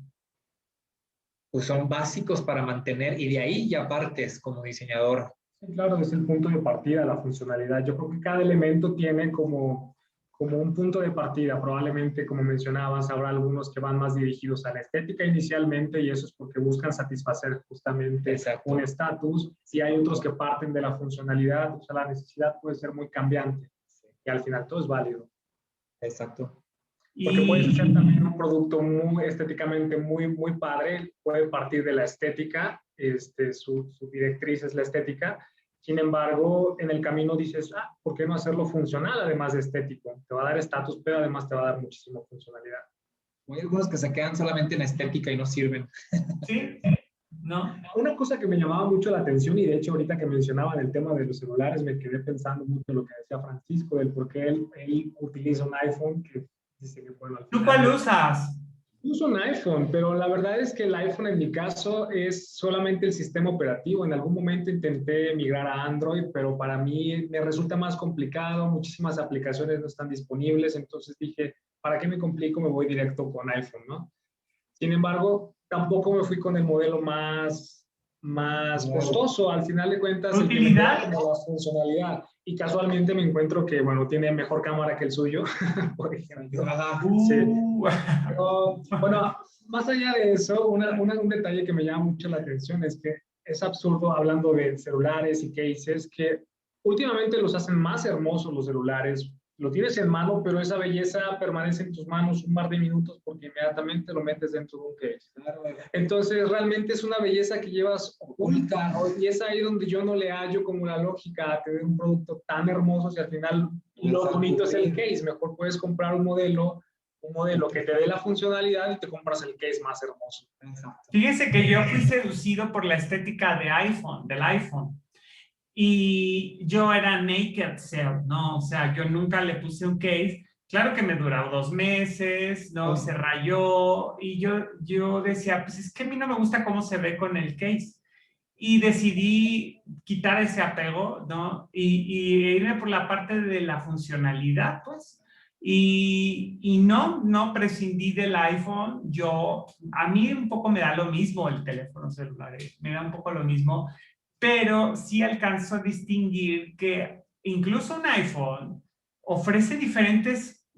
pues son básicos para mantener y de ahí ya partes como diseñador. Sí, claro, es el punto de partida, la funcionalidad. Yo creo que cada elemento tiene como un punto de partida. Probablemente, como mencionabas, habrá algunos que van más dirigidos a la estética inicialmente y eso es porque buscan satisfacer justamente Exacto. un estatus. Y hay otros que parten de la funcionalidad, o sea, la necesidad puede ser muy cambiante y al final todo es válido. Exacto. Porque puedes hacer también un producto muy estéticamente muy padre, puede partir de la estética, su directriz es la estética. Sin embargo, en el camino dices, ¿por qué no hacerlo funcional además de estético? Te va a dar estatus, pero además te va a dar muchísima funcionalidad. Hay algunos que se quedan solamente en estética y no sirven. Sí, ¿no? Una cosa que me llamaba mucho la atención y de hecho ahorita que mencionaban el tema de los celulares me quedé pensando mucho en lo que decía Francisco, del por qué él utiliza un iPhone que dice que bueno, al ¿Tú final, cuál usas? uso un iPhone, pero la verdad es que el iPhone en mi caso es solamente el sistema operativo. En algún momento intenté migrar a Android, pero para mí me resulta más complicado, muchísimas aplicaciones no están disponibles, entonces dije, ¿para qué me complico? Me voy directo con iPhone, ¿no? Sin embargo, tampoco me fui con el modelo más costoso. Al final de cuentas, el que me ¿Utilidad? queda como la funcionalidad. Y casualmente me encuentro que, bueno, tiene mejor cámara que el suyo, por ejemplo. Sí. Pero, bueno, más allá de eso, un detalle que me llama mucho la atención es que es absurdo, hablando de celulares y cases, que últimamente los hacen más hermosos los celulares. Lo tienes en mano, pero esa belleza permanece en tus manos un par de minutos porque inmediatamente lo metes dentro de un case. Entonces, realmente es una belleza que llevas oculta, y es ahí donde yo no le hallo como la lógica a tener un producto tan hermoso si al final lo bonito es el case. Mejor puedes comprar un modelo que te dé la funcionalidad y te compras el case más hermoso. Fíjense que yo fui seducido por la estética de iPhone, del iPhone. Y yo era naked cell, ¿no? O sea, yo nunca le puse un case. Claro que me duró 2 meses, ¿no? Se rayó y yo decía, pues es que a mí no me gusta cómo se ve con el case. Y decidí quitar ese apego, ¿no? Y irme por la parte de la funcionalidad, pues. Y no prescindí del iPhone. A mí un poco me da lo mismo el teléfono celular, me da un poco lo mismo, pero sí alcanzo a distinguir que incluso un iPhone ofrece diferentes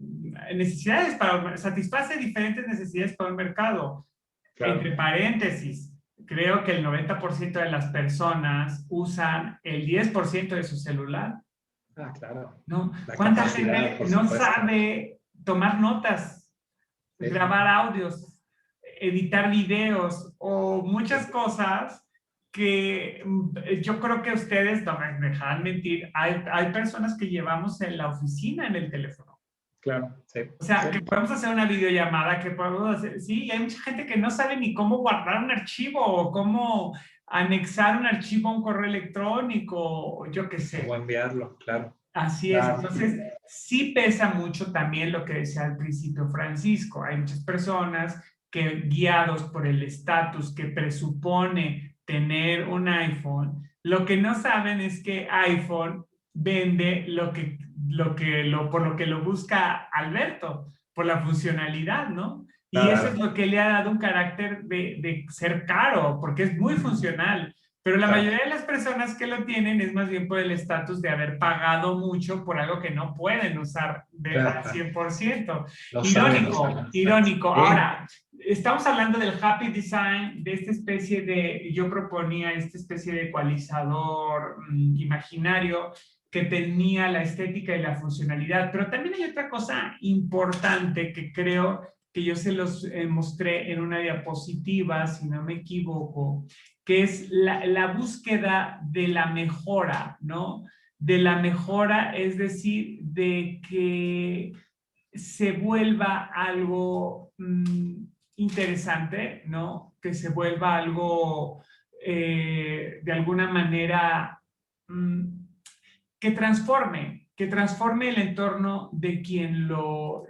necesidades satisface diferentes necesidades para el mercado. Claro. Entre paréntesis, creo que el 90% de las personas usan el 10% de su celular. Claro. ¿No? La ¿Cuánta capacidad, gente por no supuesto. sabe tomar notas, Sí. grabar audios, editar videos o muchas cosas que yo creo que ustedes no me dejan mentir? Hay personas que llevamos en la oficina en el teléfono. Claro, sí. O sea, Sí. que podemos hacer una videollamada, que podemos hacer, sí, y hay mucha gente que no sabe ni cómo guardar un archivo o cómo anexar un archivo a un correo electrónico, o yo qué sé. O enviarlo, claro. Así es, entonces sí pesa mucho también lo que decía al principio Francisco. Hay muchas personas que guiados por el estatus que presupone tener un iPhone, lo que no saben es que iPhone vende por lo que lo busca Alberto, por la funcionalidad, ¿no? Y Claro. eso es lo que le ha dado un carácter de ser caro, porque es muy funcional. Pero la Claro. mayoría de las personas que lo tienen es más bien por el estatus de haber pagado mucho por algo que no pueden usar al 100%. Lo Irónico, saben. irónico. Sí. Ahora, estamos hablando del happy design, de esta especie yo proponía esta especie de ecualizador imaginario que tenía la estética y la funcionalidad, pero también hay otra cosa importante que creo que yo se los mostré en una diapositiva, si no me equivoco, que es la búsqueda de la mejora, ¿no? De la mejora, es decir, de que se vuelva algo interesante, ¿no? Que se vuelva algo de alguna manera, que transforme el entorno de quien lo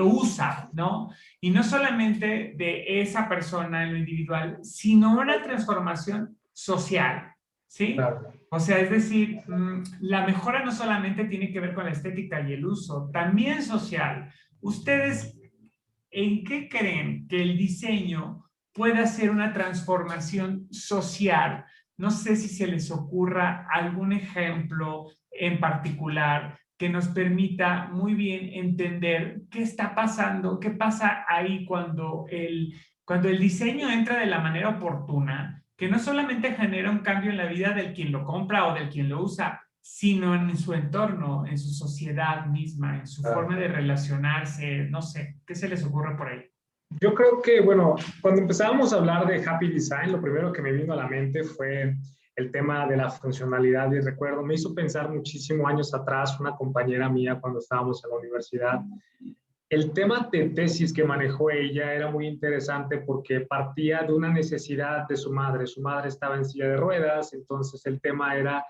usa, ¿no? Y no solamente de esa persona en lo individual, sino una transformación social, ¿sí? Claro. O sea, es decir, la mejora no solamente tiene que ver con la estética y el uso, también social. ¿Ustedes en qué creen que el diseño puede hacer una transformación social? No sé si se les ocurra algún ejemplo en particular que nos permita muy bien entender qué está pasando, qué pasa ahí cuando el diseño entra de la manera oportuna, que no solamente genera un cambio en la vida del quien lo compra o del quien lo usa, sino en su entorno, en su sociedad misma, en su forma de relacionarse, no sé, ¿qué se les ocurre por ahí? Yo creo que, bueno, cuando empezábamos a hablar de Happy Design, lo primero que me vino a la mente fue el tema de la funcionalidad. Y recuerdo, me hizo pensar muchísimo años atrás, una compañera mía cuando estábamos en la universidad. El tema de tesis que manejó ella era muy interesante porque partía de una necesidad de su madre. Su madre estaba en silla de ruedas, entonces el tema era,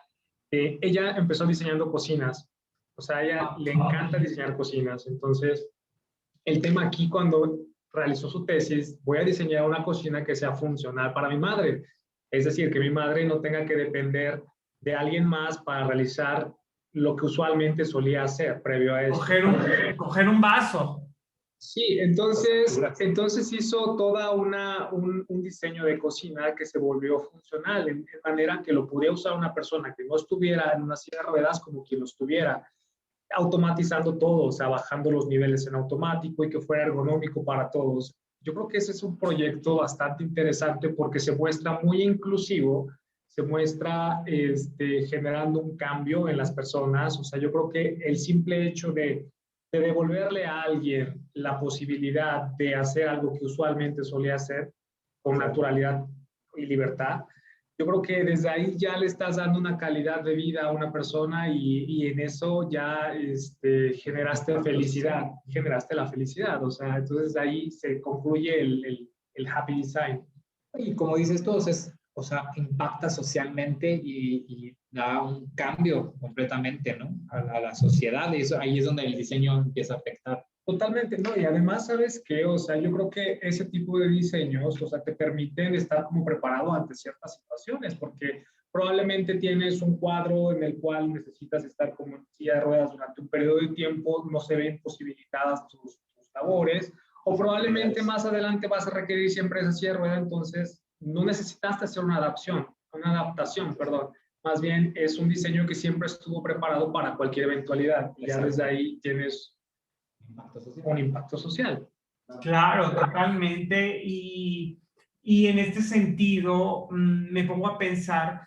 ella empezó diseñando cocinas. O sea, a ella le encanta diseñar cocinas. Entonces, el tema aquí cuando realizó su tesis, voy a diseñar una cocina que sea funcional para mi madre. Es decir, que mi madre no tenga que depender de alguien más para realizar lo que usualmente solía hacer previo a eso. Coger un vaso. Sí, entonces hizo toda un diseño de cocina que se volvió funcional, en manera que lo pudiera usar una persona que no estuviera en una silla de ruedas como quien lo estuviera, automatizando todo, o sea, bajando los niveles en automático y que fuera ergonómico para todos. Yo creo que ese es un proyecto bastante interesante porque se muestra muy inclusivo, se muestra generando un cambio en las personas. O sea, yo creo que el simple hecho de devolverle a alguien la posibilidad de hacer algo que usualmente solía hacer con naturalidad y libertad, yo creo que desde ahí ya le estás dando una calidad de vida a una persona y en eso ya generaste la felicidad, o sea, entonces ahí se concluye el happy design. Y como dices tú, o sea, impacta socialmente y da un cambio completamente, ¿no? A la sociedad, y eso, ahí es donde el diseño empieza a afectar. Totalmente, ¿no? Y además, ¿sabes qué? O sea, yo creo que ese tipo de diseños, o sea, te permiten estar como preparado ante ciertas situaciones, porque probablemente tienes un cuadro en el cual necesitas estar como en silla de ruedas durante un periodo de tiempo, no se ven posibilitadas tus labores, o probablemente más adelante vas a requerir siempre esa silla de ruedas, entonces no necesitaste hacer una adaptación, perdón. Más bien es un diseño que siempre estuvo preparado para cualquier eventualidad. Y ya desde ahí tienes un impacto social. Claro, totalmente. Y en este sentido, me pongo a pensar,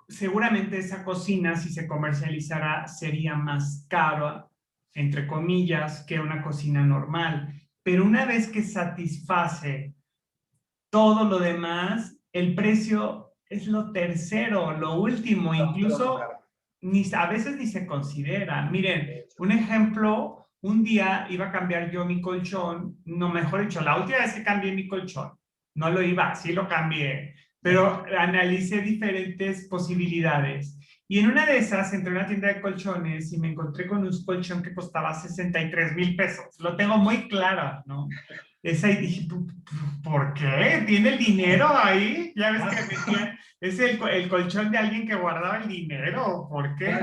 seguramente esa cocina, si se comercializara, sería más cara, entre comillas, que una cocina normal. Pero una vez que satisface todo lo demás, el precio es lo tercero, lo último, incluso a veces ni se considera. Miren, un ejemplo, un día iba a cambiar yo mi colchón, no, mejor dicho, la última vez que cambié mi colchón, no lo iba, sí lo cambié, pero analicé diferentes posibilidades. Y en una de esas entré a una tienda de colchones y me encontré con un colchón que costaba 63,000 pesos. Lo tengo muy claro, ¿no? Esa y dije, ¿por qué? ¿Tiene el dinero ahí? Ya ves que metían, es el colchón de alguien que guardaba el dinero, ¿por qué?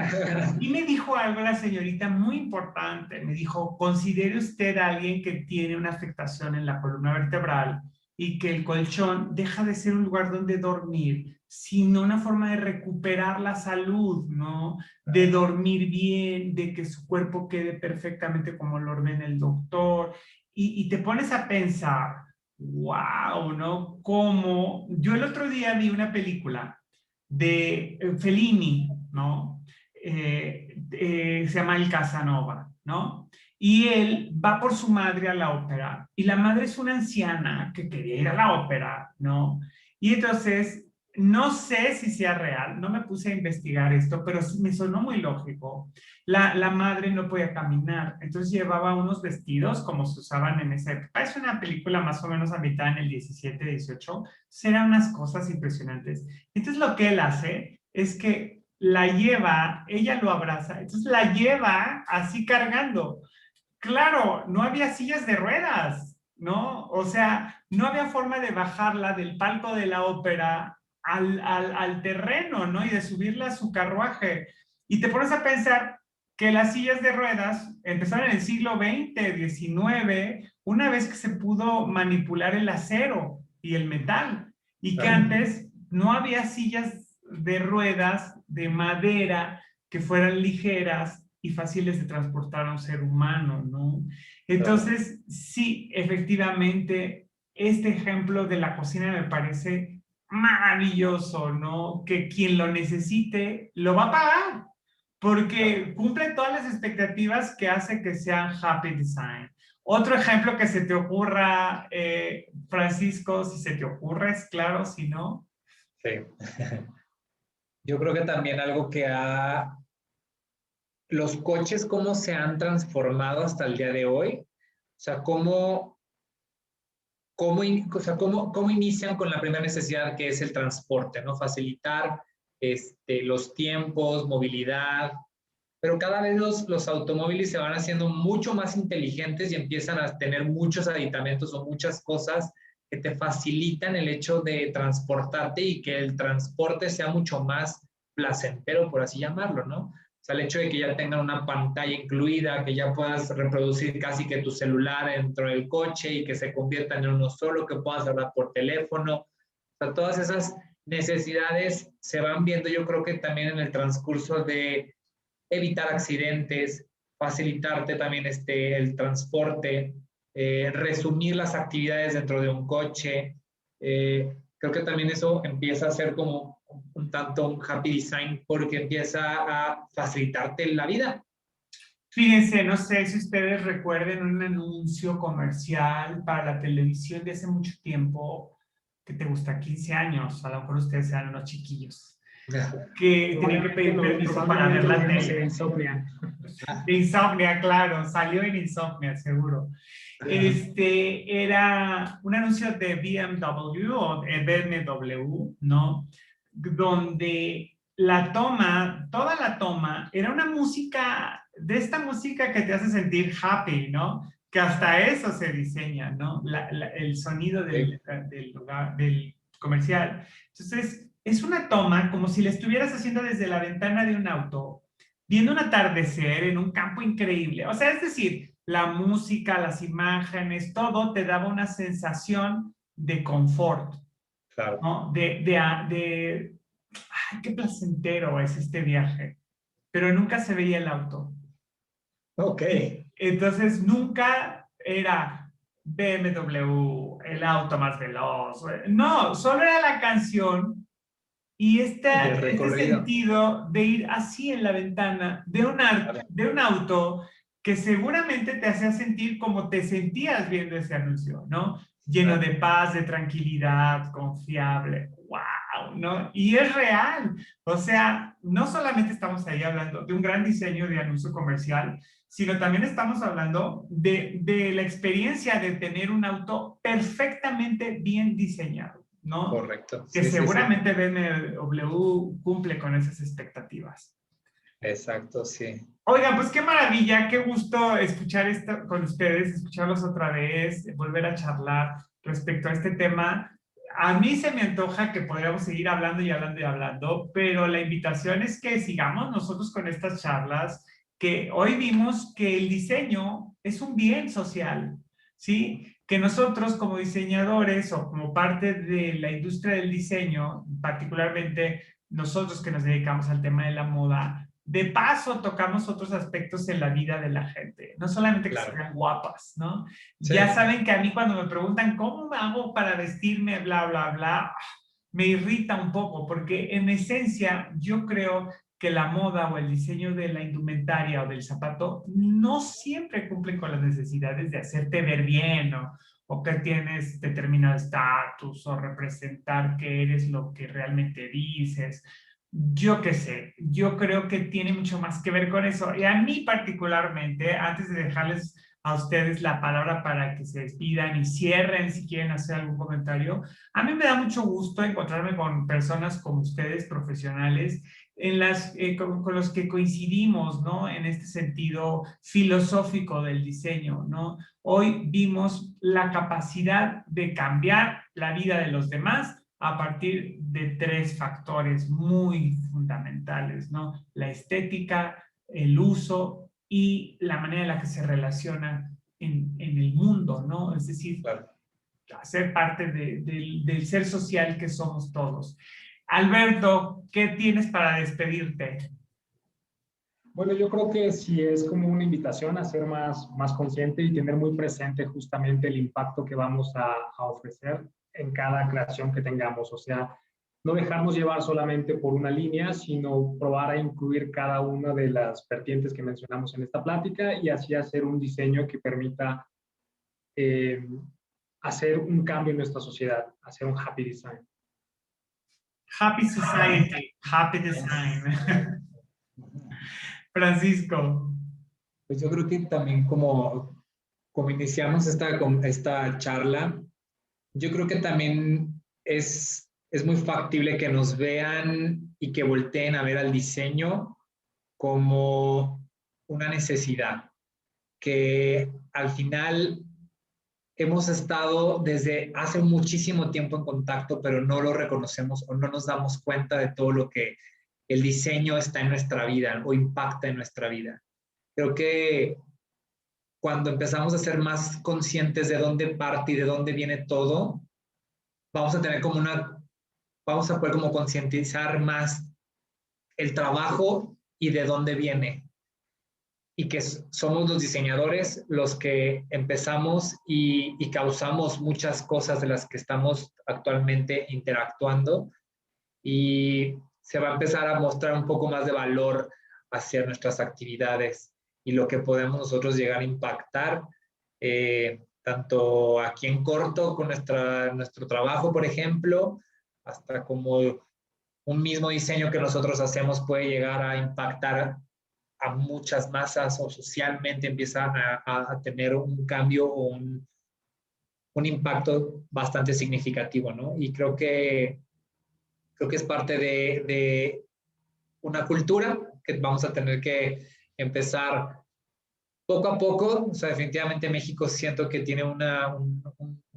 Y me dijo algo la señorita muy importante, me dijo, considere usted a alguien que tiene una afectación en la columna vertebral y que el colchón deja de ser un lugar donde dormir, sino una forma de recuperar la salud, ¿no? De dormir bien, de que su cuerpo quede perfectamente como lo ordena el doctor. Y te pones a pensar, wow, ¿no? Como yo el otro día vi una película de Fellini, ¿no? Se llama El Casanova, ¿no? Y él va por su madre a la ópera y la madre es una anciana que quería ir a la ópera, ¿no? Y entonces no sé si sea real, no me puse a investigar esto, pero me sonó muy lógico. La madre no podía caminar, entonces llevaba unos vestidos como se usaban en esa época. Es una película más o menos a mitad en el 17, 18. Eran unas cosas impresionantes. Entonces lo que él hace es que la lleva, ella lo abraza, entonces la lleva así cargando. Claro, no había sillas de ruedas, ¿no? O sea, no había forma de bajarla del palco de la ópera al terreno, ¿no? Y de subirla a su carruaje. Y te pones a pensar que las sillas de ruedas empezaron en el siglo XX, XIX, una vez que se pudo manipular el acero y el metal. Y que antes no había sillas de ruedas de madera que fueran ligeras y fáciles de transportar a un ser humano, ¿no? Entonces, sí, efectivamente, este ejemplo de la cocina me parece maravilloso, ¿no? Que quien lo necesite lo va a pagar, porque cumple todas las expectativas que hace que sean happy design. Otro ejemplo que se te ocurra, Francisco, si se te ocurre, es claro, si no. Sí. Yo creo que también algo que los coches, cómo se han transformado hasta el día de hoy, o sea, cómo inician con la primera necesidad que es el transporte, ¿no? Facilitar los tiempos, movilidad, pero cada vez los automóviles se van haciendo mucho más inteligentes y empiezan a tener muchos aditamentos o muchas cosas que te facilitan el hecho de transportarte y que el transporte sea mucho más placentero, por así llamarlo, ¿no? O sea, el hecho de que ya tengan una pantalla incluida, que ya puedas reproducir casi que tu celular dentro del coche y que se conviertan en uno solo, que puedas hablar por teléfono. O sea, todas esas necesidades se van viendo, yo creo que también en el transcurso de evitar accidentes, facilitarte también el transporte, resumir las actividades dentro de un coche. Creo que también eso empieza a ser como un tanto un happy design porque empieza a facilitarte la vida. Fíjense, no sé si ustedes recuerden un anuncio comercial para la televisión de hace mucho tiempo, que te gusta, 15 años, a lo mejor ustedes eran unos chiquillos, que tenían que pedir permiso para ver la tele. Insomnia. De Insomnia, claro, salió en Insomnia, seguro. Era un anuncio de BMW o de BMW, ¿no? Donde la toma, toda la toma, era una música, de esta música que te hace sentir happy, ¿no? Que hasta eso se diseña, ¿no? El sonido del comercial. Entonces, es una toma como si la estuvieras haciendo desde la ventana de un auto, viendo un atardecer en un campo increíble. O sea, es decir, la música, las imágenes, todo te daba una sensación de confort, Claro. ¿no? Ay, qué placentero es este viaje. Pero nunca se veía el auto. Ok. Entonces, nunca era BMW, el auto más veloz. No, solo era la canción y este sentido de ir así en la ventana de un auto que seguramente te hacía sentir como te sentías viendo ese anuncio, ¿no? Lleno de paz, de tranquilidad, confiable. ¡Wow! ¿No? Y es real. O sea, no solamente estamos ahí hablando de un gran diseño de anuncio comercial, sino también estamos hablando de la experiencia de tener un auto perfectamente bien diseñado, ¿no? Correcto. Que sí, seguramente sí. BMW cumple con esas expectativas. Exacto, sí. Oigan, pues qué maravilla, qué gusto escuchar esto con ustedes, escucharlos otra vez, volver a charlar respecto a este tema. A mí se me antoja que podríamos seguir hablando y hablando y hablando, pero la invitación es que sigamos nosotros con estas charlas, que hoy vimos que el diseño es un bien social, ¿sí? Que nosotros como diseñadores o como parte de la industria del diseño, particularmente nosotros que nos dedicamos al tema de la moda, de paso tocamos otros aspectos en la vida de la gente, no solamente que sean guapas, ¿no? Sí. Ya saben que a mí cuando me preguntan cómo hago para vestirme, bla, bla, bla, me irrita un poco, porque en esencia yo creo que la moda o el diseño de la indumentaria o del zapato no siempre cumplen con las necesidades de hacerte ver bien o que tienes determinado estatus, o representar que eres lo que realmente dices. Yo qué sé, yo creo que tiene mucho más que ver con eso. Y a mí particularmente, antes de dejarles a ustedes la palabra para que se despidan y cierren si quieren hacer algún comentario, a mí me da mucho gusto encontrarme con personas como ustedes, profesionales, con los que coincidimos, ¿no? En este sentido filosófico del diseño, ¿no? Hoy vimos la capacidad de cambiar la vida de los demás a partir de 3 factores muy fundamentales, ¿no? La estética, el uso y la manera en la que se relaciona en el mundo, ¿no? Es decir, hacer parte del ser social que somos todos. Alberto, ¿qué tienes para despedirte? Bueno, yo creo que sí es como una invitación a ser más consciente y tener muy presente justamente el impacto que vamos a ofrecer en cada creación que tengamos. O sea, no dejarnos llevar solamente por una línea, sino probar a incluir cada una de las vertientes que mencionamos en esta plática y así hacer un diseño que permita hacer un cambio en nuestra sociedad, hacer un happy design. Happy society, happy design. Francisco. Pues yo creo que también como iniciamos esta charla, yo creo que también es muy factible que nos vean y que volteen a ver al diseño como una necesidad, que al final hemos estado desde hace muchísimo tiempo en contacto, pero no lo reconocemos o no nos damos cuenta de todo lo que el diseño está en nuestra vida o impacta en nuestra vida. Creo que cuando empezamos a ser más conscientes de dónde parte y de dónde viene todo, vamos a tener vamos a poder como concientizar más el trabajo y de dónde viene. Y que somos los diseñadores los que empezamos y causamos muchas cosas de las que estamos actualmente interactuando, y se va a empezar a mostrar un poco más de valor hacia nuestras actividades y lo que podemos nosotros llegar a impactar, tanto aquí en corto con nuestro trabajo, por ejemplo, hasta como un mismo diseño que nosotros hacemos puede llegar a impactar a muchas masas o socialmente empiezan a tener un cambio o un impacto bastante significativo, ¿no? Y creo que es parte de una cultura que vamos a tener que empezar poco a poco. O sea, definitivamente México siento que tiene un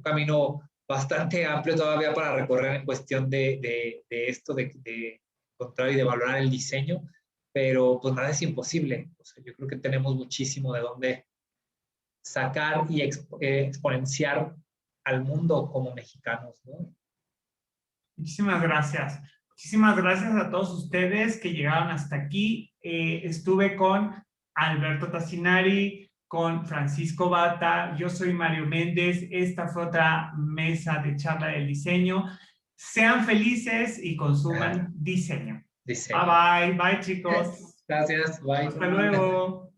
camino bastante amplio todavía para recorrer en cuestión de esto, de encontrar y de valorar el diseño, pero pues nada es imposible. O sea, yo creo que tenemos muchísimo de dónde sacar y exponenciar al mundo como mexicanos, ¿no? Muchísimas gracias. Muchísimas gracias a todos ustedes que llegaron hasta aquí. Estuve con Alberto Tassinari, con Francisco Bata, yo soy Mario Méndez. Esta fue otra mesa de charla del diseño. Sean felices y consuman diseño. Bye, bye, bye, chicos. Gracias, bye. Hasta luego.